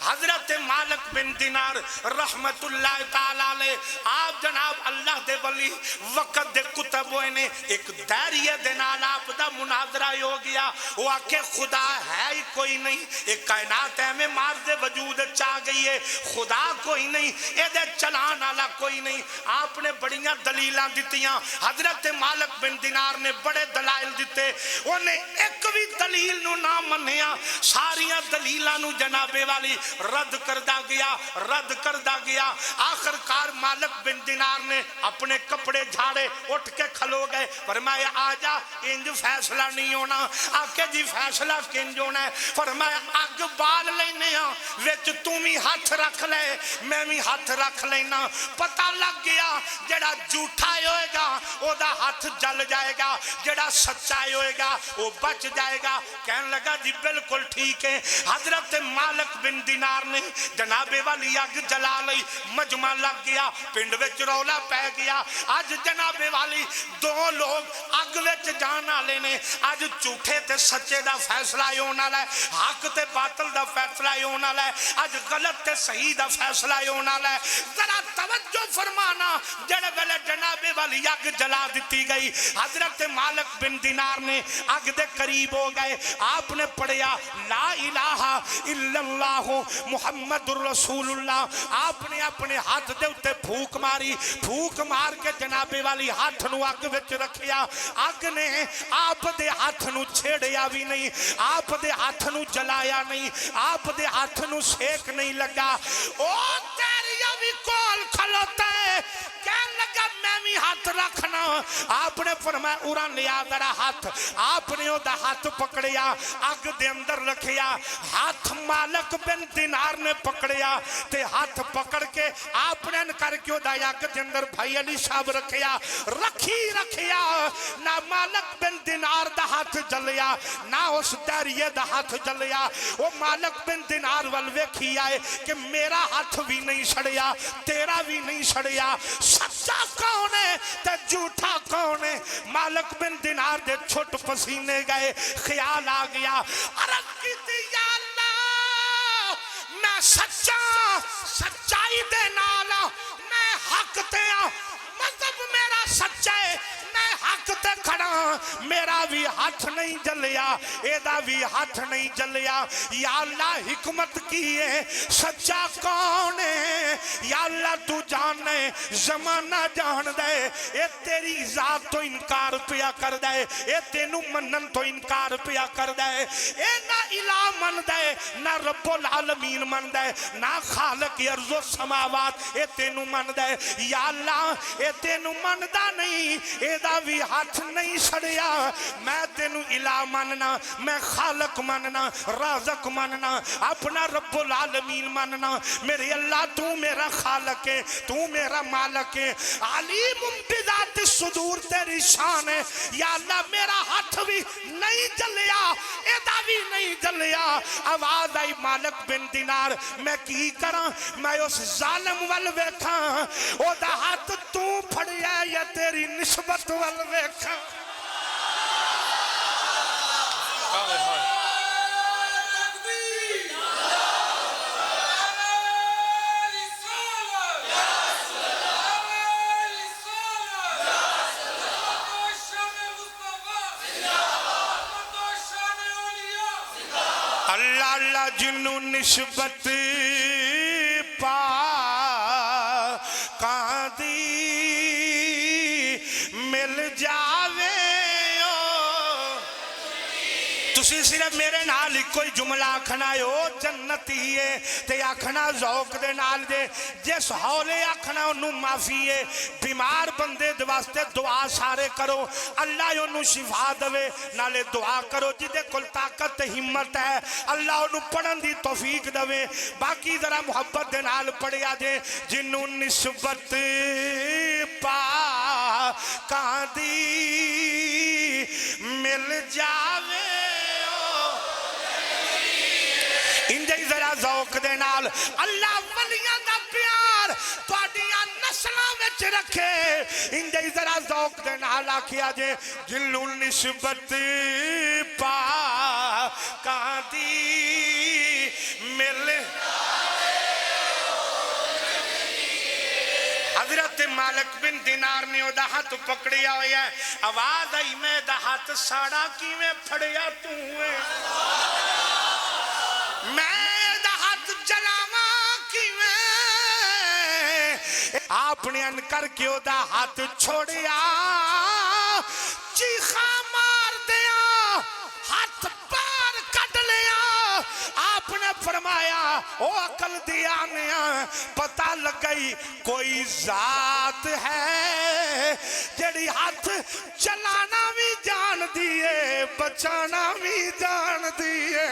حضرت مالک بن دینار رحمت اللہ تعالیٰ علیہ آپ جناب اللہ دے ولی وقت دے کتب ہوئے نے ایک دائریہ دے نال آپ دا مناظرہ ہو گیا وہ آکے خدا ہے ہی کوئی نہیں ایک کائنات ہے میں مارد وجود چاہ گئی ہے خدا کوئی نہیں اے دے چلان آلا کوئی نہیں آپ نے بڑیاں دلیلاں دیتیاں حضرت مالک بن دینار نے بڑے دلائل دیتے انہیں ایک بھی دلیل نو نہ منیا ساریاں دلیلاں نو جنابے والی رد کردہ گیا آخر کار مالک بن دینار نے اپنے کپڑے جھاڑے اٹھ کے کھلو گئے فرمایا آجا انج فیصلہ نہیں ہونا آکے جی فیصلہ کنج ہونا ہے فرمایا اگ بال لینے ہاں ویچ تمی ہاتھ رکھ لے میں بھی ہاتھ رکھ لینا پتہ لگ گیا جڑا جھوٹا ہوئے گا او دا ہاتھ جل جائے گا جڑا سچا ہوئے گا وہ بچ جائے گا کہنے لگا جی بالکل ٹھیک ہے حضرت مالک بن دینار نے جناب والی اگ جلا لئی مجمع لگ گیا پنڈ وچ رولا پہ گیا آج جناب والی دو لوگ اگ وچ جان والے نے آج جھوٹے تے سچے دا فیصلہ ہونا ہے حق تے باطل دا فیصلہ ہونا ہے آج غلط تے صحیح دا فیصلہ ہونا ہے ذرا توجہ فرمانا جڑے ویلے جناب والی اگ جلا دیتی گئی حضرت مالک بن دینار نے اگ دے قریب ہو گئے آپ نے پڑھیا لا الہ الا اللہ محمد الرسول اللہ آپ نے اپنے ہاتھ دے اتے پھوک ماری پھوک مار کے جناب والی ہاتھ نو اگ وچ رکھیا اگ نے آپ دے ہاتھ نو چھیڑیا بھی نہیں آپ دے ہاتھ نو جلایا نہیں آپ دے ہاتھ نو سیک نہیں لگا او تیریا بھی کول کھلوتا ہے کہنے لگا میں بھی ہاتھ رکھنا آپ نے فرمایا اوران لیا ذرا ہاتھ آپ نے او دا ہاتھ پکڑیا اگ دے اندر رکھیا ہاتھ مالک بن دینار نے پکڑیا تے ہاتھ پکڑ کے آپ نے کر کے او دا اگ دے اندر بھائی علی صاحب رکھیا نہ مالک بن دینار دا ہاتھ جلیا نہ اس دریے دا ہاتھ جلیا وہ مالک بن دینار والویکھی آئے کہ میرا ہاتھ بھی نہیں سڑیا تیرا بھی نہیں سڑیا سچا کون ہے تے جھوٹا کون ہے مالک بن دینار دے چھوٹ پسینے گئے خیال آ گیا عرض کی تھی یا اللہ میں سچائی دے نالا میں حق تے مذہب میرا سچا ہے میں حق تے کھڑا میرا بھی ہاتھ نہیں جلیا ایدہ بھی ہاتھ نہیں جلیا یا اللہ حکمت کی ہے سچا کون ہے یا اللہ تو جانے زمانہ جان دے اے تیری ذات تو انکار پیا کر دے اے تینو منن تو انکار پیا کر دے اے نہ الہ من دے نہ رب العالمین من دے نہ خالق ارض و سماوات اے تینو من دے یا اللہ اے تینو مندہ نہیں اے دا بھی ہاتھ نہیں سڑیا میں تینو الہ مننا میں خالق مننا رازق مننا اپنا رب العالمین مننا میرے اللہ تو میرا خالق ہے تو میرا مالک ہے علیم بذات الصدور تیری شان ہے یا اللہ میرا ہاتھ بھی نہیں جلیا ایدہ بھی نہیں جلیا آواز آئی مالک بن دینار میں کی کرا میں اس ظالم والویکھا او دا ہاتھ تو پھڑیا یا تیری نسبت والویکھا اللہ اللہ جنو نسبت پا قادی مل جاوے تسی صرف میرے نال کوئی جملہ آکھنا ہے او جنتی ہے تے آکھنا ذوق دے نال دے جس حولے آکھنا انہوں معافی ہے بیمار بندے دواستے دعا سارے کرو اللہ انہوں شفا دوے نالے دعا کرو جدے کل طاقت ہمت ہے اللہ انہوں پڑھن دی توفیق دوے باقی ذرا محبت دے نال پڑھیا دے جنہوں نسبت پا قادی مل جاوے انجھے ذرا ذوق دے نال اللہ ولیاں دا پیار توڑیاں نسلوں وچ رکھے انجھے ذرا ذوق دے نال آکھیا جے جلو نسبت پا قادی مل حضرت مالک بن دینار نے ادا ہاتھ پکڑیا ہویا ہے آواز آئی میں دا ہاتھ ساڑا کی میں پھڑیا تو ہوئے میں دا ہاتھ جلاما کی میں آپ نے ان کر کے ادا ہاتھ چھوڑیا چیخا مار دیا ہاتھ پار کٹ لیا آپ نے فرمایا او عقل دیا نیا پتہ لگ گئی کوئی ذات ہے جڑی ہاتھ چلانا بھی جان دیئے بچانا بھی جان دیئے